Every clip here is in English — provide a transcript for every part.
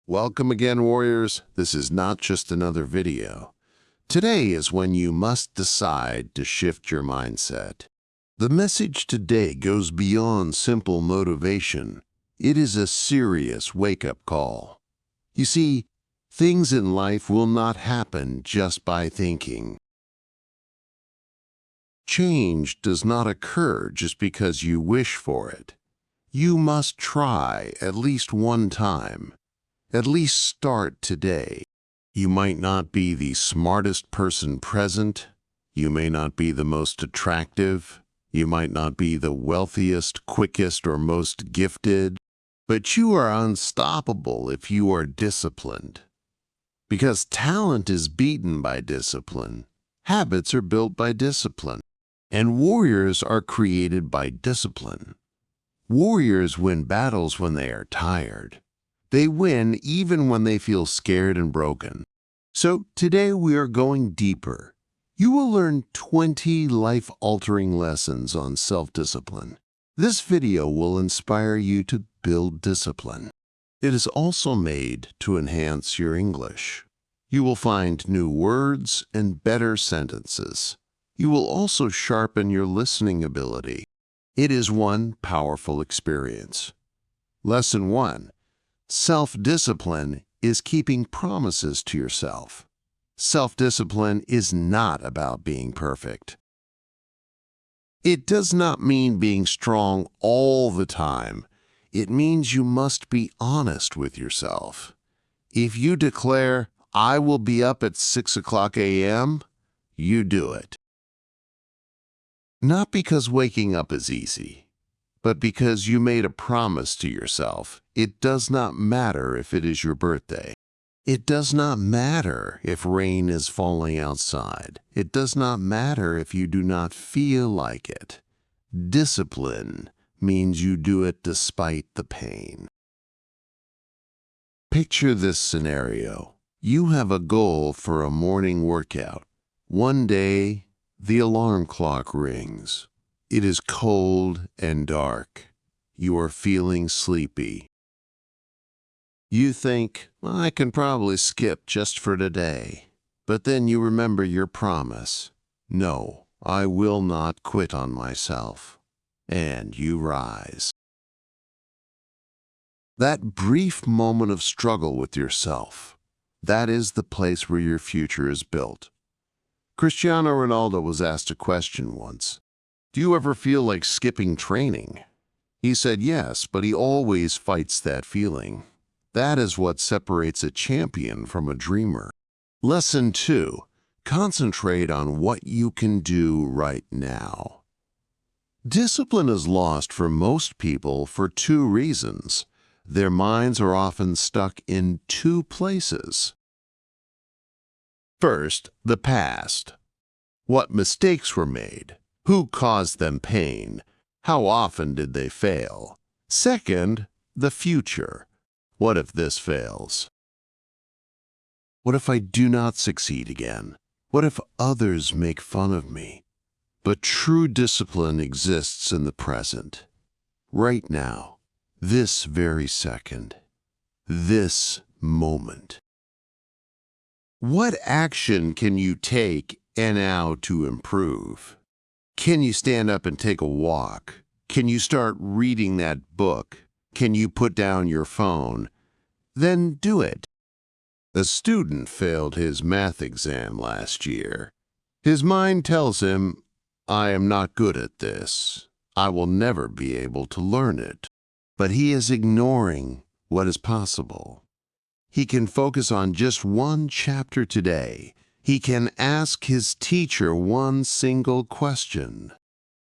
Welcome again, warriors. This is not just another video. Today is when you must decide to shift your mindset. The message today goes beyond simple motivation. It is a serious wake-up call. You see, things in life will not happen just by thinking. Change does not occur just because you wish for it. You must try at least one time. At least start today. You might not be the smartest person present. You may not be the most attractive. You might not be the wealthiest, quickest, or most gifted. But you are unstoppable if you are disciplined. Because talent is beaten by discipline. Habits are built by discipline. And warriors are created by discipline. Warriors win battles when they are tired. They win even when they feel scared and broken. So today we are going deeper. You will learn 20 life-altering lessons on self-discipline. This video will inspire you to build discipline. It is also made to enhance your English. You will find new words and better sentences. You will also sharpen your listening ability. It is one powerful experience. Lesson 1. Self-discipline is keeping promises to yourself. Self-discipline is not about being perfect. It does not mean being strong all the time. It means you must be honest with yourself. If you declare, "I will be up at 6 a.m., you do it. Not because waking up is easy, but because you made a promise to yourself. It does not matter if it is your birthday. It does not matter if rain is falling outside. It does not matter if you do not feel like it. Discipline means you do it despite the pain. Picture this scenario. You have a goal for a morning workout. One day, the alarm clock rings. It is cold and dark. You are feeling sleepy. You think, I can probably skip just for today. But then you remember your promise. No, I will not quit on myself. And you rise. That brief moment of struggle with yourself, that is the place where your future is built. Cristiano Ronaldo was asked a question once. Do you ever feel like skipping training? He said yes, but he always fights that feeling. That is what separates a champion from a dreamer. Lesson 2. Concentrate on what you can do right now. Discipline is lost for most people for two reasons. Their minds are often stuck in two places. First, the past. What mistakes were made? Who caused them pain? How often did they fail? Second, the future. What if this fails? What if I do not succeed again? What if others make fun of me? But true discipline exists in the present. Right now. This very second. This moment. What action can you take and now to improve? Can you stand up and take a walk? Can you start reading that book? Can you put down your phone? Then do it. A student failed his math exam last year. His mind tells him, I am not good at this. I will never be able to learn it. But he is ignoring what is possible. He can focus on just one chapter today. He can ask his teacher one single question.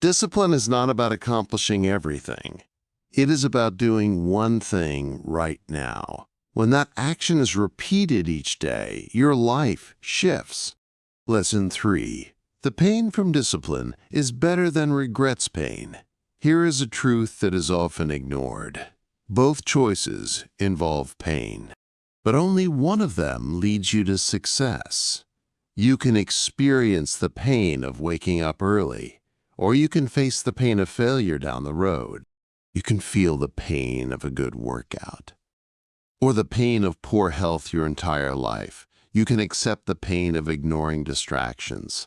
Discipline is not about accomplishing everything. It is about doing one thing right now. When that action is repeated each day, your life shifts. Lesson 3. The pain from discipline is better than regrets pain. Here is a truth that is often ignored. Both choices involve pain, but only one of them leads you to success. You can experience the pain of waking up early, or you can face the pain of failure down the road. You can feel the pain of a good workout. or the pain of poor health your entire life. You can accept the pain of ignoring distractions,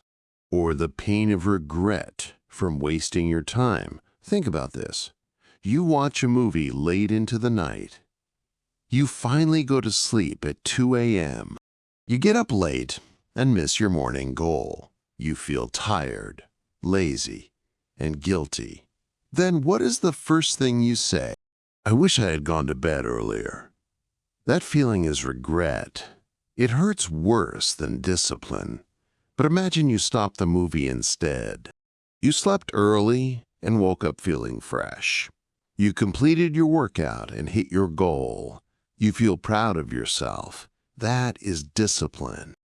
or the pain of regret from wasting your time. Think about this. You watch a movie late into the night. You finally go to sleep at 2 a.m. You get up late and miss your morning goal. You feel tired, lazy, and guilty. Then what is the first thing you say? I wish I had gone to bed earlier. That feeling is regret. It hurts worse than discipline. But imagine you stopped the movie instead. You slept early and woke up feeling fresh. You completed your workout and hit your goal. You feel proud of yourself. That is discipline.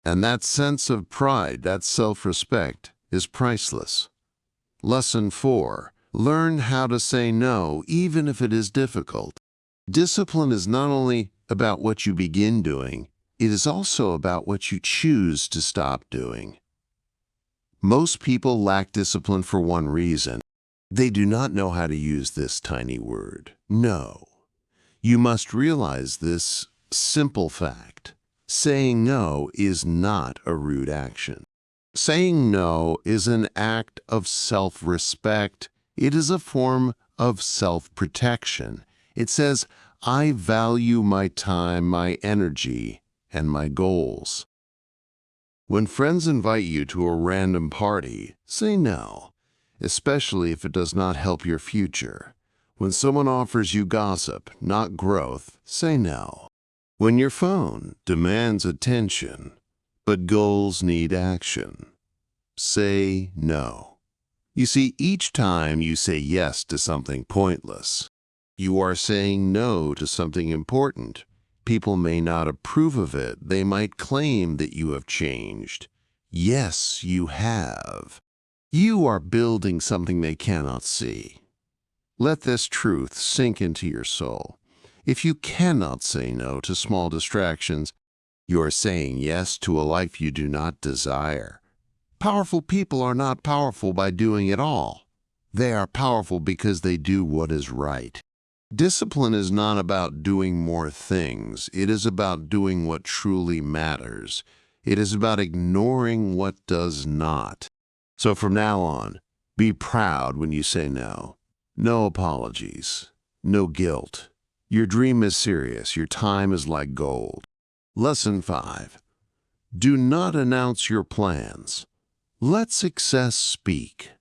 And that sense of pride, that self-respect, is priceless. Lesson 4. Learn how to say no, even if it is difficult. Discipline is not only about what you begin doing, it is also about what you choose to stop doing. Most people lack discipline for one reason. They do not know how to use this tiny word, no. You must realize this simple fact. Saying no is not a rude action. Saying no is an act of self-respect. It is a form of self-protection. It says, I value my time, my energy, and my goals. When friends invite you to a random party, say no, especially if it does not help your future. When someone offers you gossip, not growth, say no. When your phone demands attention, but goals need action, say no. You see, each time you say yes to something pointless, you are saying no to something important. People may not approve of it. They might claim that you have changed. Yes, you have. You are building something they cannot see. Let this truth sink into your soul. If you cannot say no to small distractions, you are saying yes to a life you do not desire. Powerful people are not powerful by doing it all. They are powerful because they do what is right. Discipline is not about doing more things. It is about doing what truly matters. It is about ignoring what does not. So from now on, be proud when you say no. No apologies. No guilt. Your dream is serious. Your time is like gold. Lesson 5. Do not announce your plans. Let success speak.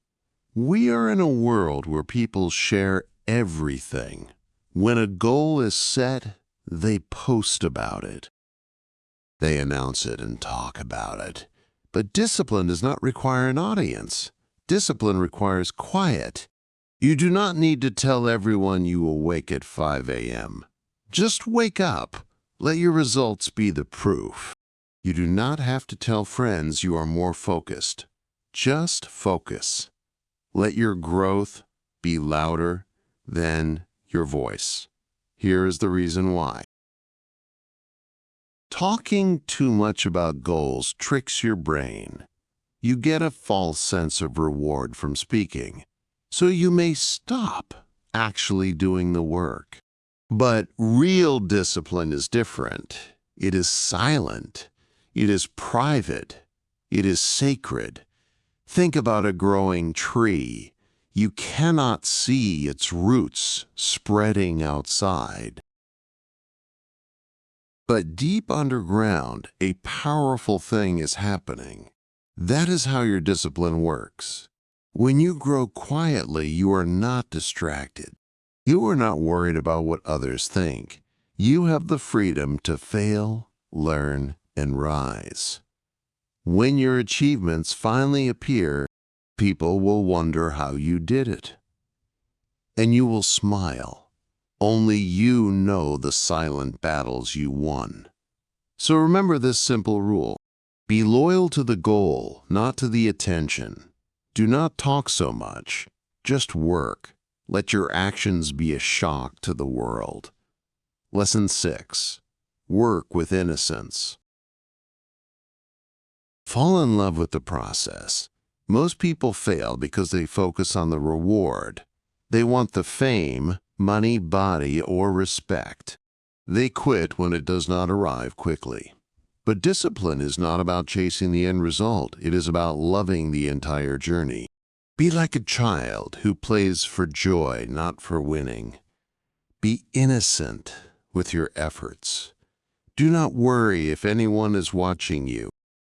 We are in a world where people share everything. When a goal is set, they post about it. They announce it and talk about it. But discipline does not require an audience. Discipline requires quiet. You do not need to tell everyone you will wake at 5 a.m. Just wake up. Let your results be the proof. You do not have to tell friends you are more focused. Just focus. Let your growth be louder than your voice. Here is the reason why. Talking too much about goals tricks your brain. You get a false sense of reward from speaking, so you may stop actually doing the work. But real discipline is different. It is silent. It is private. It is sacred. Think about a growing tree. You cannot see its roots spreading outside. But deep underground, a powerful thing is happening. That is how your discipline works. When you grow quietly, you are not distracted. You are not worried about what others think. You have the freedom to fail, learn, and rise. When your achievements finally appear, people will wonder how you did it. And you will smile. Only you know the silent battles you won. So remember this simple rule. Be loyal to the goal, not to the attention. Do not talk so much. Just work. Let your actions be a shock to the world. Lesson 6. Work with innocence. Fall in love with the process. Most people fail because they focus on the reward. They want the fame, money, body, or respect. They quit when it does not arrive quickly. But discipline is not about chasing the end result. It is about loving the entire journey. Be like a child who plays for joy, not for winning. Be innocent with your efforts. Do not worry if anyone is watching you.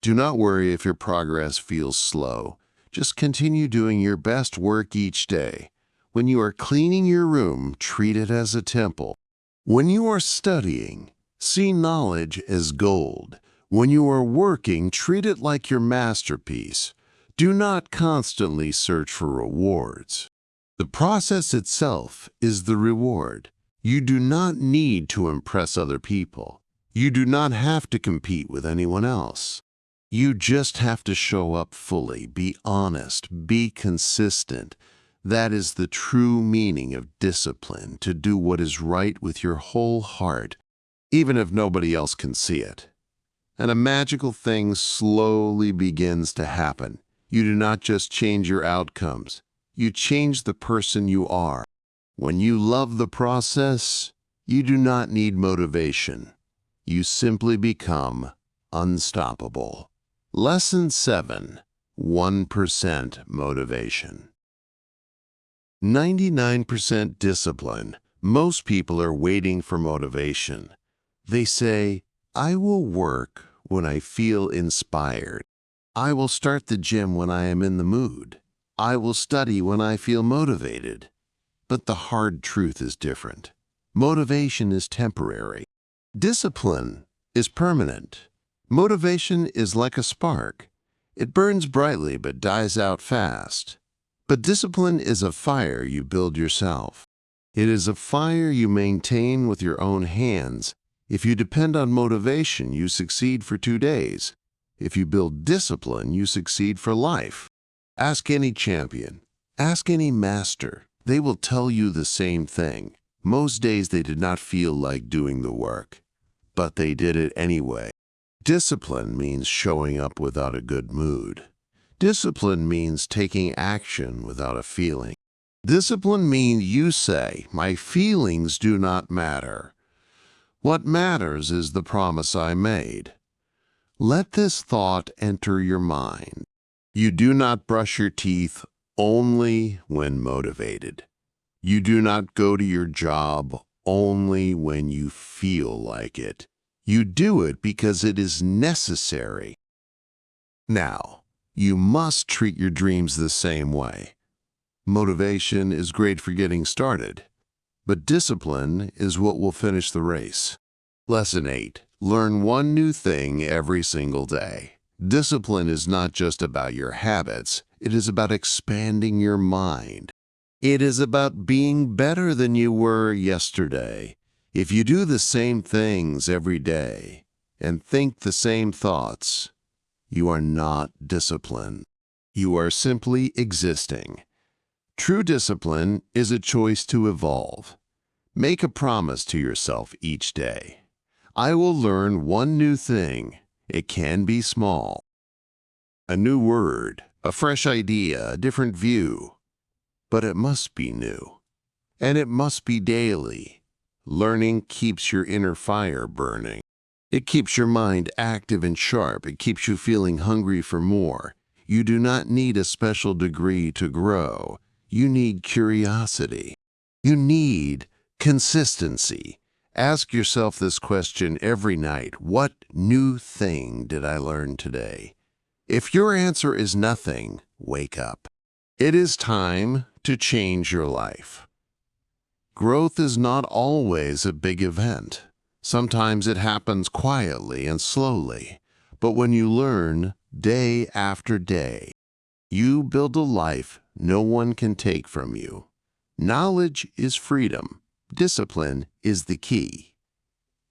Do not worry if your progress feels slow. Just continue doing your best work each day. When you are cleaning your room, treat it as a temple. When you are studying, see knowledge as gold. When you are working, treat it like your masterpiece. Do not constantly search for rewards. The process itself is the reward. You do not need to impress other people. You do not have to compete with anyone else. You just have to show up fully, be honest, be consistent. That is the true meaning of discipline, to do what is right with your whole heart, even if nobody else can see it. And a magical thing slowly begins to happen. You do not just change your outcomes, you change the person you are. When you love the process, you do not need motivation. You simply become unstoppable. Lesson 7. 1% motivation. 99% discipline. Most people are waiting for motivation. They say, I will work when I feel inspired. I will start the gym when I am in the mood. I will study when I feel motivated. But the hard truth is different. Motivation is temporary. Discipline is permanent. Motivation is like a spark. It burns brightly but dies out fast. But discipline is a fire you build yourself. It is a fire you maintain with your own hands. If you depend on motivation, you succeed for 2 days. If you build discipline, you succeed for life. Ask any champion. Ask any master. They will tell you the same thing. Most days they did not feel like doing the work, but they did it anyway. Discipline means showing up without a good mood. Discipline means taking action without a feeling. Discipline means you say, my feelings do not matter. What matters is the promise I made. Let this thought enter your mind. You do not brush your teeth only when motivated. You do not go to your job only when you feel like it. You do it because it is necessary. Now, you must treat your dreams the same way. Motivation is great for getting started, but discipline is what will finish the race. Lesson 8. Learn one new thing every single day. Discipline is not just about your habits. It is about expanding your mind. It is about being better than you were yesterday. If you do the same things every day and think the same thoughts, you are not disciplined. You are simply existing. True discipline is a choice to evolve. Make a promise to yourself each day. I will learn one new thing. It can be small. A new word, a fresh idea, a different view. But it must be new. And it must be daily. Learning keeps your inner fire burning. It keeps your mind active and sharp. It keeps you feeling hungry for more. You do not need a special degree to grow. You need curiosity. You need consistency. Ask yourself this question every night. What new thing did I learn today? If your answer is nothing, wake up. It is time to change your life. Growth is not always a big event. Sometimes it happens quietly and slowly. But when you learn day after day, you build a life no one can take from you. Knowledge is freedom. Discipline is the key.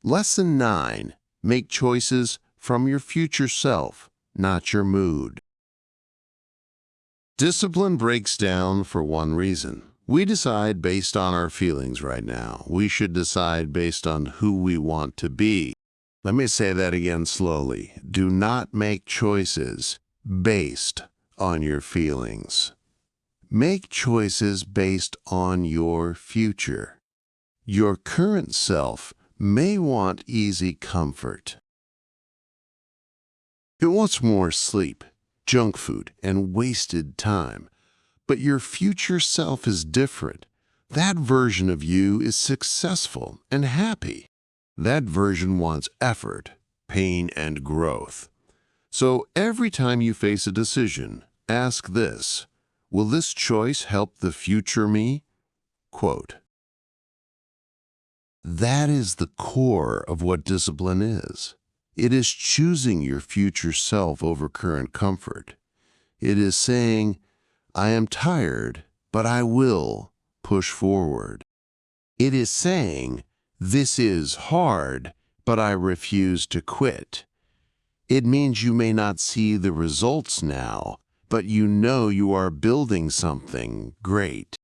Lesson 9. Make choices from your future self, not your mood. Discipline breaks down for one reason. We decide based on our feelings right now. We should decide based on who we want to be. Let me say that again slowly. Do not make choices based on your feelings. Make choices based on your future. Your current self may want easy comfort. It wants more sleep, junk food, and wasted time. But your future self is different. That version of you is successful and happy. That version wants effort, pain, and growth. So every time you face a decision, ask this: will this choice help the future me? Quote. That is the core of what discipline is. It is choosing your future self over current comfort. It is saying, I am tired, but I will push forward. It is saying, this is hard, but I refuse to quit. It means you may not see the results now, but you know you are building something great.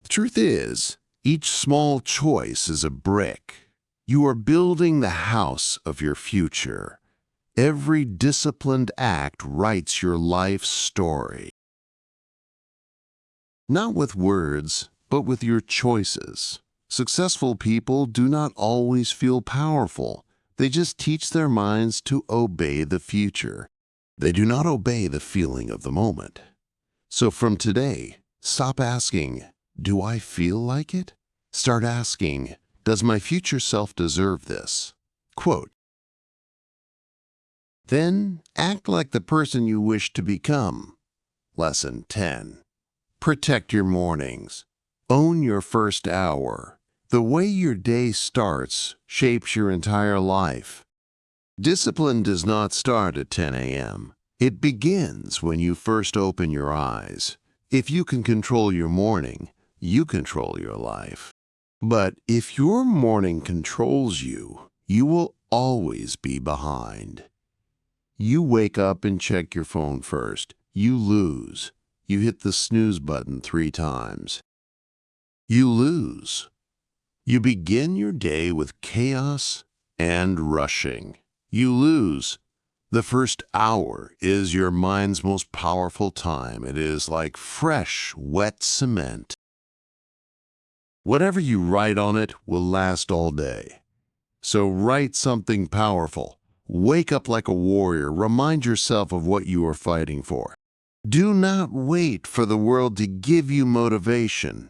The truth is, each small choice is a brick. You are building the house of your future. Every disciplined act writes your life story. Not with words, but with your choices. Successful people do not always feel powerful. They just teach their minds to obey the future. They do not obey the feeling of the moment. So from today, stop asking, do I feel like it? Start asking, does my future self deserve this? Quote. Then act like the person you wish to become. Lesson 10. Protect your mornings. Own your first hour. The way your day starts shapes your entire life. Discipline does not start at 10 a.m. It begins when you first open your eyes. If you can control your morning, you control your life. But if your morning controls you, you will always be behind. You wake up and check your phone first. You lose. You hit the snooze button 3 times. You lose. You begin your day with chaos and rushing. You lose. The first hour is your mind's most powerful time. It is like fresh, wet cement. Whatever you write on it will last all day. So write something powerful. Wake up like a warrior. Remind yourself of what you are fighting for. Do not wait for the world to give you motivation.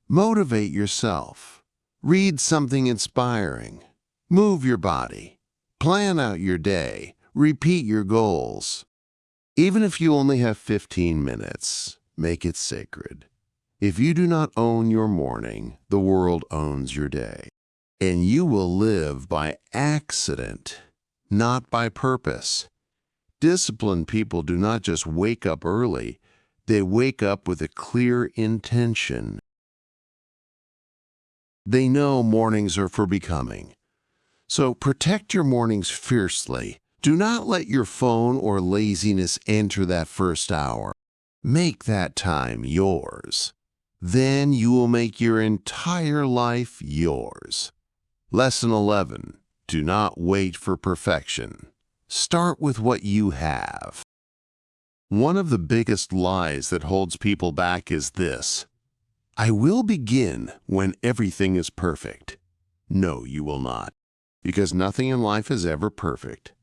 Motivate yourself. Read something inspiring. Move your body. Plan out your day. Repeat your goals. Even if you only have 15 minutes, make it sacred. If you do not own your morning, the world owns your day. And you will live by accident, not by purpose. Disciplined people do not just wake up early, they wake up with a clear intention. They know mornings are for becoming. So protect your mornings fiercely. Do not let your phone or laziness enter that first hour. Make that time yours. Then you will make your entire life yours. Lesson 11. Do not wait for perfection. Start with what you have. One of the biggest lies that holds people back is this: I will begin when everything is perfect. No, you will not, because nothing in life is ever perfect.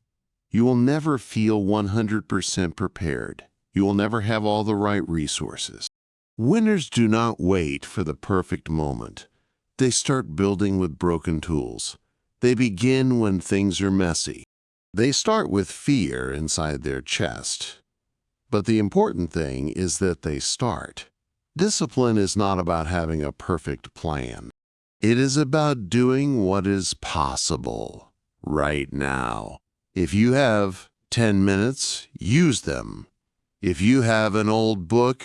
You will never feel 100% prepared. You will never have all the right resources. Winners do not wait for the perfect moment. They start building with broken tools. They begin when things are messy. They start with fear inside their chest. But the important thing is that they start. Discipline is not about having a perfect plan. It is about doing what is possible right now. If you have 10 minutes, use them. If you have an old book,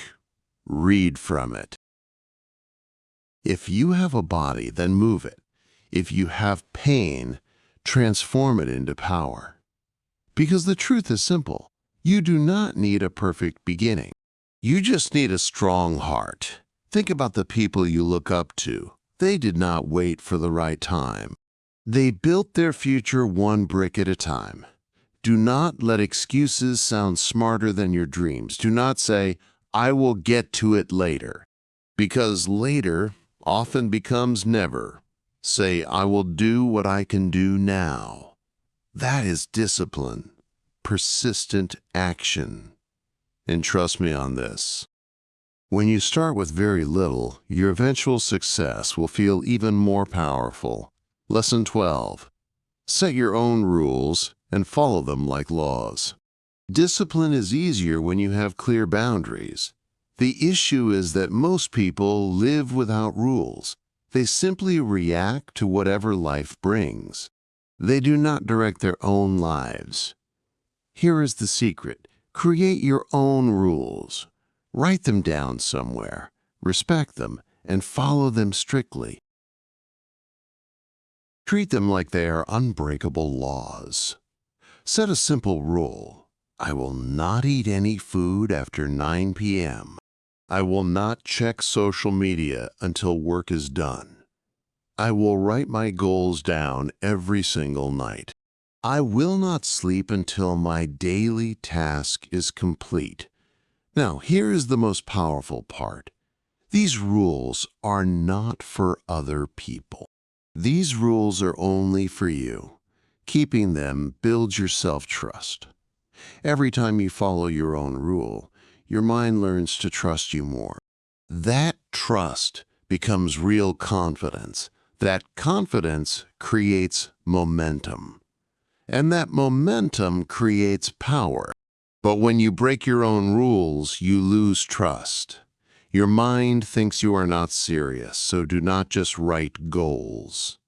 read from it. If you have a body, then move it. If you have pain, transform it into power. Because the truth is simple. You do not need a perfect beginning. You just need a strong heart. Think about the people you look up to. They did not wait for the right time. They built their future one brick at a time. Do not let excuses sound smarter than your dreams. Do not say, I will get to it later. Because later often becomes never. Say, I will do what I can do now. That is discipline, persistent action. And trust me on this. When you start with very little, your eventual success will feel even more powerful. Lesson 12. Set your own rules and follow them like laws. Discipline is easier when you have clear boundaries. The issue is that most people live without rules. They simply react to whatever life brings. They do not direct their own lives. Here is the secret. Create your own rules. Write them down somewhere, respect them, and follow them strictly. Treat them like they are unbreakable laws. Set a simple rule. I will not eat any food after 9 p.m. I will not check social media until work is done. I will write my goals down every single night. I will not sleep until my daily task is complete. Now, here is the most powerful part. These rules are not for other people. These rules are only for you. Keeping them builds your self-trust. Every time you follow your own rule, your mind learns to trust you more. That trust becomes real confidence. That confidence creates momentum. And that momentum creates power. But when you break your own rules, you lose trust. Your mind thinks you are not serious, so do not just write goals.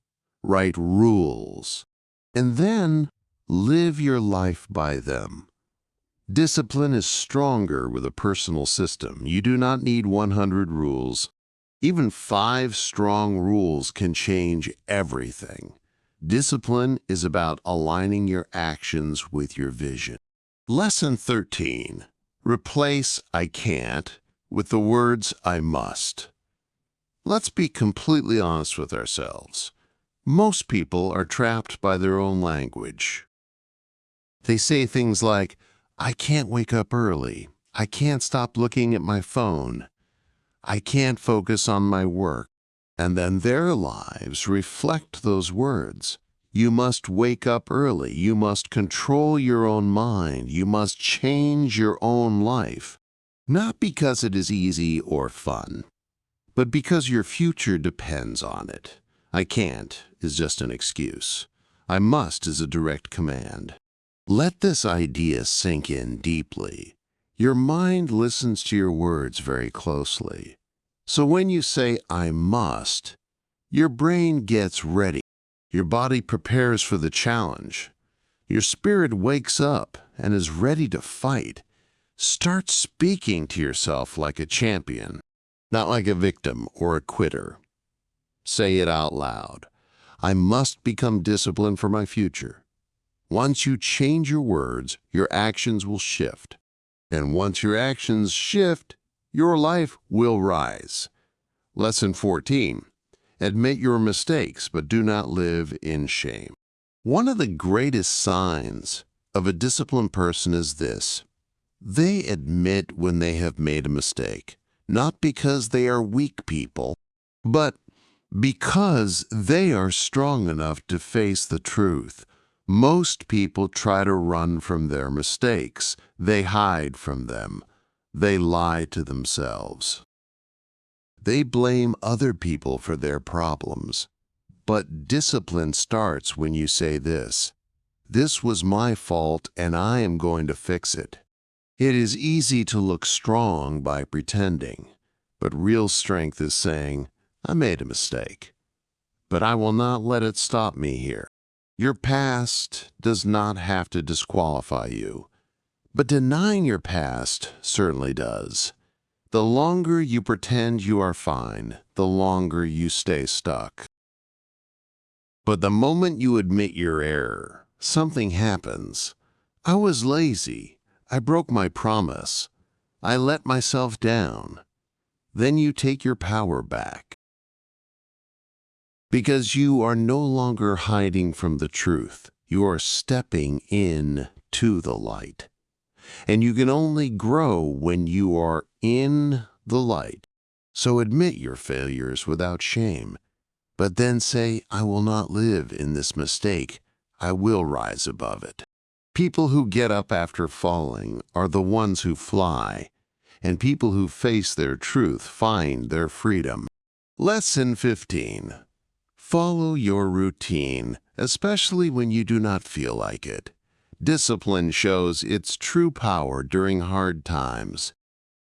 Write rules. And then live your life by them. Discipline is stronger with a personal system. You do not need 100 rules. Even 5 strong rules can change everything. Discipline is about aligning your actions with your vision. Lesson 13. Replace I can't with the words I must. Let's be completely honest with ourselves. Most people are trapped by their own language. They say things like, I can't wake up early. I can't stop looking at my phone. I can't focus on my work. And then their lives reflect those words. You must wake up early. You must control your own mind. You must change your own life. Not because it is easy or fun, but because your future depends on it. I can't is just an excuse. I must is a direct command. Let this idea sink in deeply. Your mind listens to your words very closely. So when you say, I must, your brain gets ready. Your body prepares for the challenge. Your spirit wakes up and is ready to fight. Start speaking to yourself like a champion, not like a victim or a quitter. Say it out loud. I must become disciplined for my future. Once you change your words, your actions will shift. And once your actions shift, your life will rise. Lesson 14. Admit your mistakes, but do not live in shame. One of the greatest signs of a disciplined person is this. They admit when they have made a mistake, not because they are weak people, but because they are strong enough to face the truth. Most people try to run from their mistakes. They hide from them. They lie to themselves. They blame other people for their problems. But discipline starts when you say this. This was my fault and I am going to fix it. It is easy to look strong by pretending, but real strength is saying, I made a mistake, but I will not let it stop me here. Your past does not have to disqualify you, but denying your past certainly does. The longer you pretend you are fine, the longer you stay stuck. But the moment you admit your error, something happens. I was lazy. I broke my promise. I let myself down. Then you take your power back. Because you are no longer hiding from the truth. You are stepping in to the light. And you can only grow when you are in the light. So admit your failures without shame. but then say, I will not live in this mistake. I will rise above it. People who get up after falling are the ones who fly, and people who face their truth find their freedom. Lesson 15. Follow your routine, especially when you do not feel like it. Discipline shows its true power during hard times.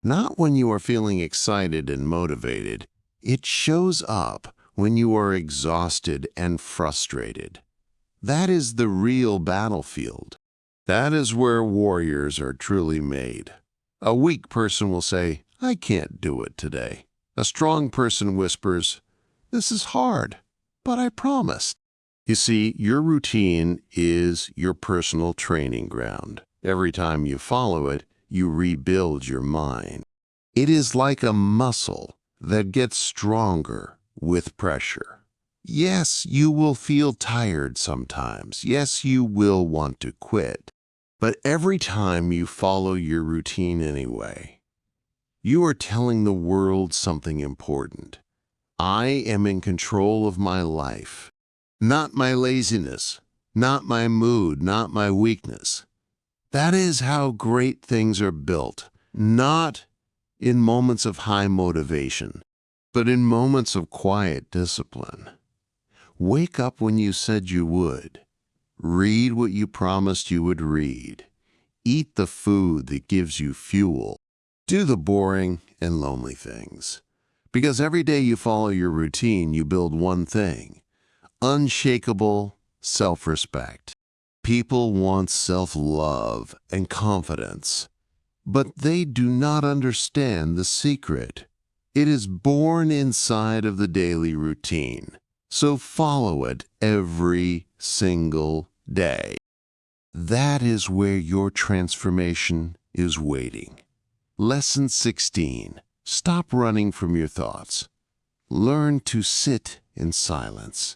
Not when you are feeling excited and motivated. It shows up when you are exhausted and frustrated. That is the real battlefield. That is where warriors are truly made. A weak person will say, I can't do it today. A strong person whispers, this is hard, but I promise. You see, your routine is your personal training ground. Every time you follow it, you rebuild your mind. It is like a muscle that gets stronger with pressure. Yes, you will feel tired sometimes. Yes, you will want to quit. But every time you follow your routine anyway, you are telling the world something important. I am in control of my life, not my laziness, not my mood, not my weakness. That is how great things are built, not in moments of high motivation, but in moments of quiet discipline. Wake up when you said you would. Read what you promised you would read. Eat the food that gives you fuel. Do the boring and lonely things. Because every day you follow your routine, you build one thing: unshakable self-respect. People want self-love and confidence, but they do not understand the secret. It is born inside of the daily routine. So follow it every single day. That is where your transformation is waiting. Lesson 16. Stop running from your thoughts. Learn to sit in silence.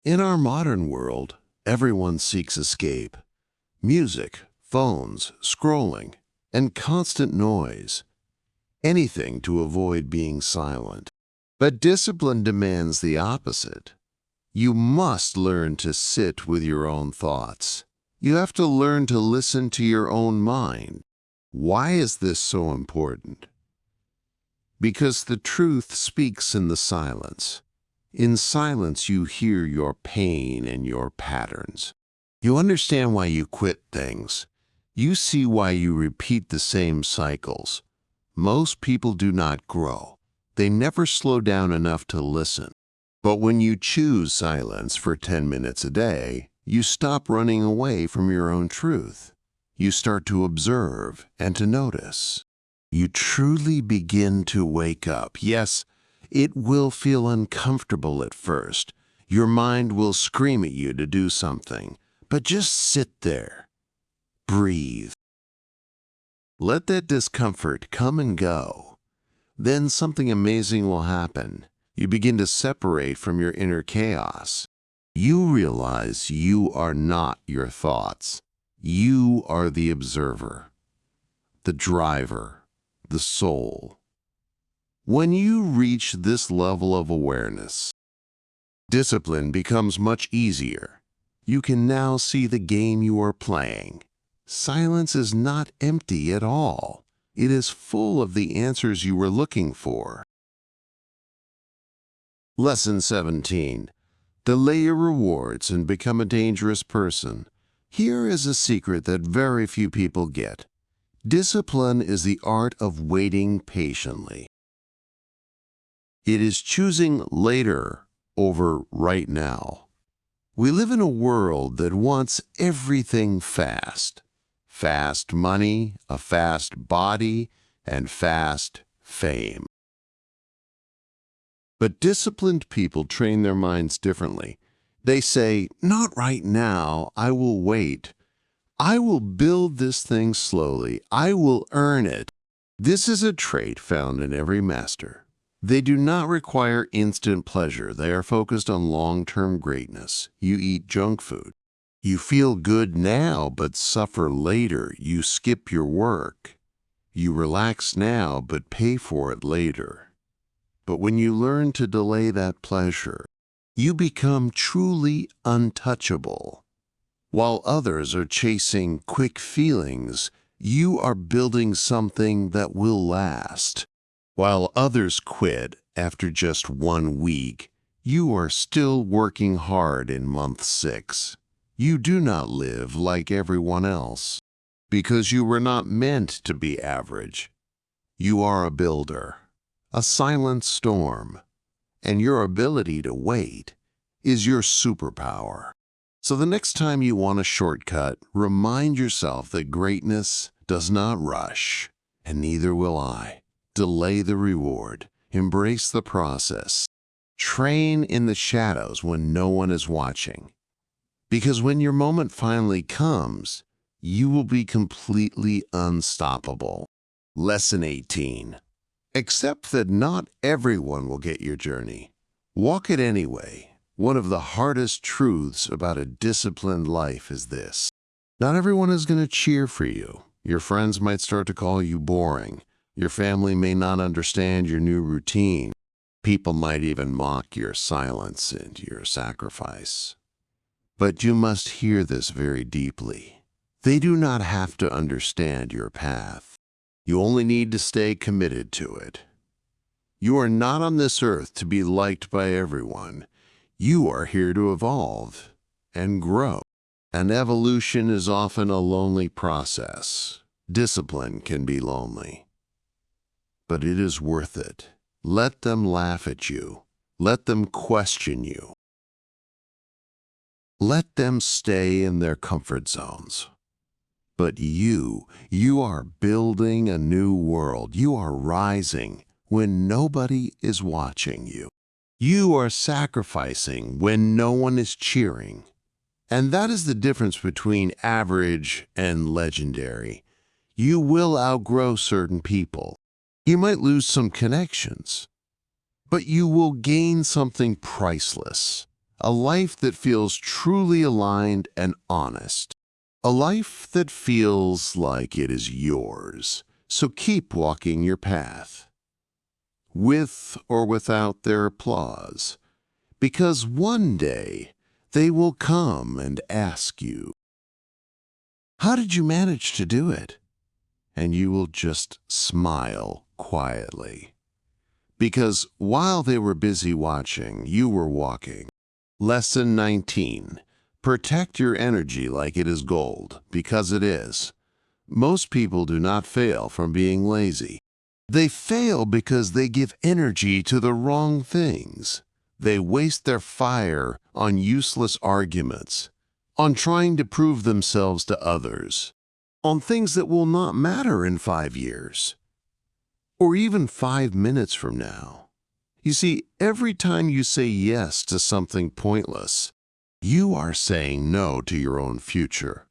In our modern world, everyone seeks escape. Music, phones, scrolling, and constant noise. Anything to avoid being silent. But discipline demands the opposite. You must learn to sit with your own thoughts. You have to learn to listen to your own mind. Why is this so important? Because the truth speaks in the silence. In silence, you hear your pain and your patterns. You understand why you quit things. You see why you repeat the same cycles. Most people do not grow. They never slow down enough to listen. But when you choose silence for 10 minutes a day, you stop running away from your own truth. You start to observe and to notice. You truly begin to wake up. Yes, it will feel uncomfortable at first. Your mind will scream at you to do something, but just sit there. Breathe. Let that discomfort come and go. Then something amazing will happen. You begin to separate from your inner chaos. You realize you are not your thoughts. You are the observer, the driver, the soul. When you reach this level of awareness, discipline becomes much easier. You can now see the game you are playing. Silence is not empty at all. It is full of the answers you were looking for. Lesson 17. Delay your rewards and become a dangerous person. Here is a secret that very few people get. Discipline is the art of waiting patiently. It is choosing later over right now. We live in a world that wants everything fast. Fast money, a fast body, and fast fame. But disciplined people train their minds differently. They say, not right now, I will wait. I will build this thing slowly. I will earn it. This is a trait found in every master. They do not require instant pleasure. They are focused on long-term greatness. You eat junk food. You feel good now, but suffer later. You skip your work. You relax now, but pay for it later. But when you learn to delay that pleasure, You become truly untouchable. While others are chasing quick feelings, you are building something that will last. While others quit after just 1 week, you are still working hard in month 6. You do not live like everyone else, because you were not meant to be average. You are a builder, a silent storm, and your ability to wait is your superpower. So the next time you want a shortcut, remind yourself that greatness does not rush, and neither will I. Delay the reward. Embrace the process. Train in the shadows when no one is watching. Because when your moment finally comes, you will be completely unstoppable. Lesson 18. Accept that not everyone will get your journey. Walk it anyway. One of the hardest truths about a disciplined life is this. Not everyone is going to cheer for you. Your friends might start to call you boring. Your family may not understand your new routine. People might even mock your silence and your sacrifice. But you must hear this very deeply. They do not have to understand your path. You only need to stay committed to it. You are not on this earth to be liked by everyone. You are here to evolve and grow. And evolution is often a lonely process. Discipline can be lonely. But it is worth it. Let them laugh at you. Let them question you. Let them stay in their comfort zones. But you are building a new world. You are rising when nobody is watching you. You are sacrificing when no one is cheering. And that is the difference between average and legendary. You will outgrow certain people. You might lose some connections, but you will gain something priceless. A life that feels truly aligned and honest. A life that feels like it is yours. So keep walking your path, with or without their applause, because one day they will come and ask you, "How did you manage to do it?" And you will just smile quietly, because while they were busy watching, you were walking. Lesson 19. Protect your energy like it is gold, because it is. Most people do not fail from being lazy. They fail because they give energy to the wrong things. They waste their fire on useless arguments, on trying to prove themselves to others, on things that will not matter in 5 years, or even 5 minutes from now. You see, every time you say yes to something pointless, you are saying no to your own future.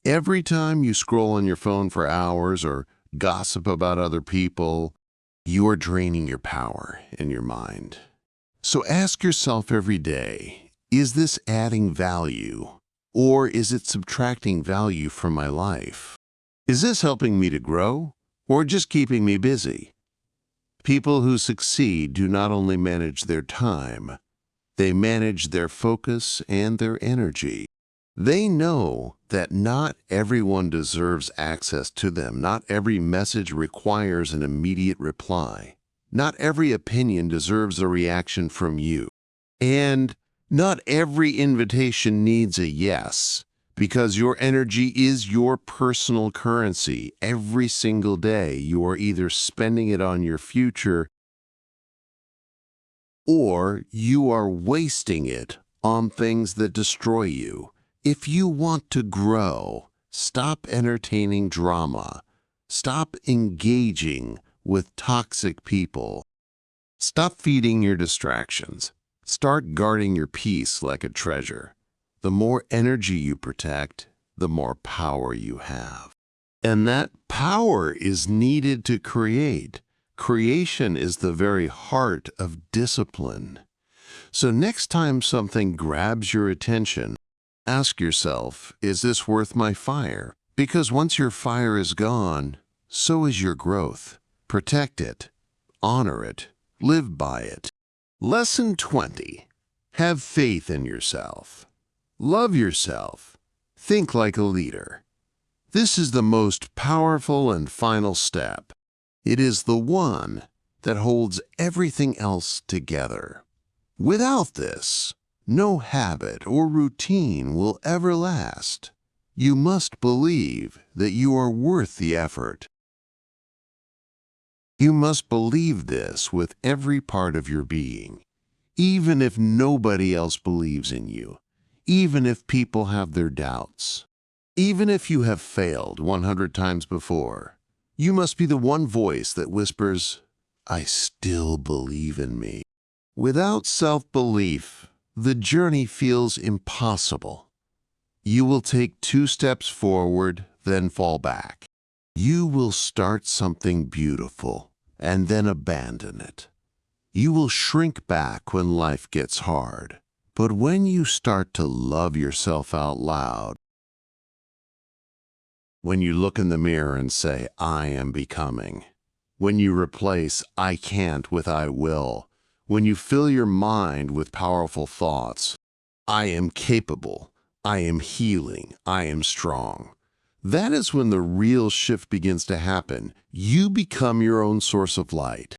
Every time you scroll on your phone for hours or gossip about other people, you are draining your power in your mind. So ask yourself every day, is this adding value, or is it subtracting value from my life? Is this helping me to grow, or just keeping me busy? People who succeed do not only manage their time, they manage their focus and their energy. They know that not everyone deserves access to them. Not every message requires an immediate reply. Not every opinion deserves a reaction from you. And not every invitation needs a yes, because your energy is your personal currency. Every single day, you are either spending it on your future or you are wasting it on things that destroy you. If you want to grow, stop entertaining drama. Stop engaging with toxic people. Stop feeding your distractions. Start guarding your peace like a treasure. The more energy you protect, the more power you have. And that power is needed to create. Creation is the very heart of discipline. So next time something grabs your attention, ask yourself, is this worth my fire? Because once your fire is gone, so is your growth. Protect it, honor it, live by it. Lesson 20. Have faith in yourself. Love yourself. Think like a leader. This is the most powerful and final step. It is the one that holds everything else together. Without this, no habit or routine will ever last. You must believe that you are worth the effort. You must believe this with every part of your being, even if nobody else believes in you, even if people have their doubts, even if you have failed 100 times before. You must be the one voice that whispers, "I still believe in me." Without self-belief, the journey feels impossible. You will take 2 steps forward, then fall back. You will start something beautiful and then abandon it. You will shrink back when life gets hard. But when you start to love yourself out loud, when you look in the mirror and say, "I am becoming," when you replace "I can't" with "I will," when you fill your mind with powerful thoughts, "I am capable," "I am healing," "I am strong," that is when the real shift begins to happen. You become your own source of light.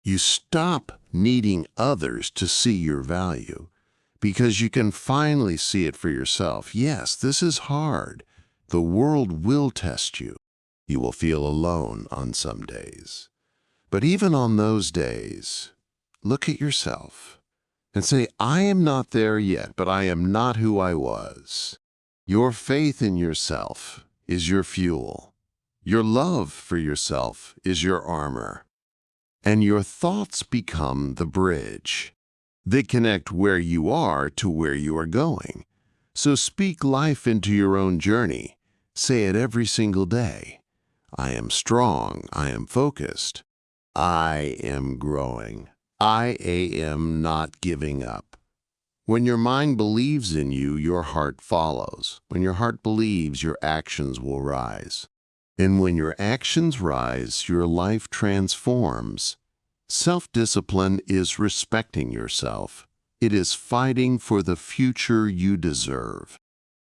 You stop needing others to see your value because you can finally see it for yourself. Yes, this is hard. The world will test you. You will feel alone on some days. But even on those days, look at yourself and say, "I am not there yet, but I am not who I was." Your faith in yourself is your fuel. Your love for yourself is your armor. And your thoughts become the bridge. They connect where you are to where you are going. So speak life into your own journey. Say it every single day. I am strong. I am focused. I am growing. I am not giving up. When your mind believes in you, your heart follows. When your heart believes, your actions will rise. And when your actions rise, your life transforms. Self-discipline is respecting yourself. It is fighting for the future you deserve.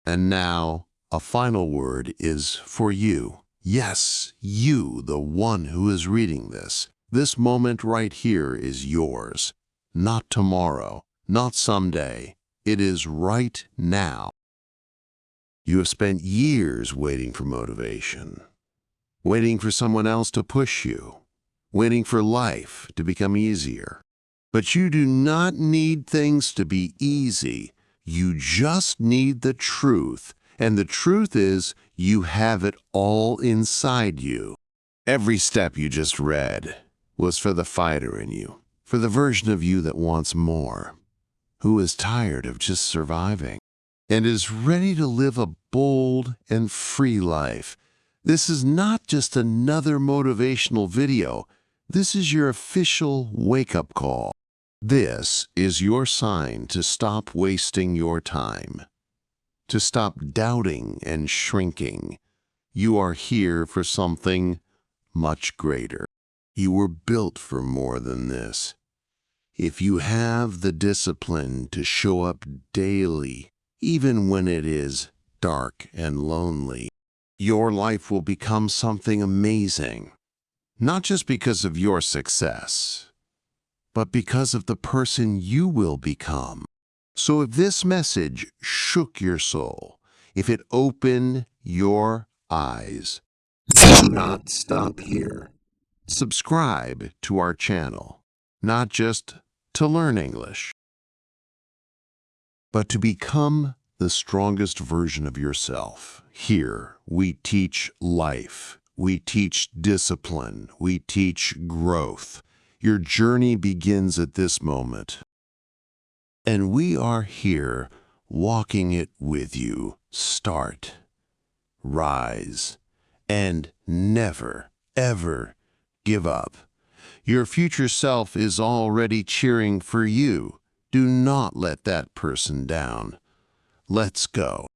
And now, a final word is for you. Yes, you, the one who is reading this. This moment right here is yours. Not tomorrow, not someday. It is right now. You have spent years waiting for motivation, waiting for someone else to push you, waiting for life to become easier. But you do not need things to be easy. You just need the truth. And the truth is, you have it all inside you. Every step you just read was for the fighter in you, for the version of you that wants more, who is tired of just surviving, and is ready to live a bold and free life. This is not just another motivational video. This is your official wake-up call. This is your sign to stop wasting your time, to stop doubting and shrinking. You are here for something much greater. You were built for more than this. If you have the discipline to show up daily, even when it is dark and lonely, your life will become something amazing. Not just because of your success, but because of the person you will become. So if this message shook your soul, if it opened your eyes, do not stop here. Subscribe to our channel, not just to learn English, but to become the strongest version of yourself. Here, we teach life. We teach discipline. We teach growth. Your journey begins at this moment. And we are here walking it with you. Start, rise, and never, ever give up. Your future self is already cheering for you. Do not let that person down. Let's go.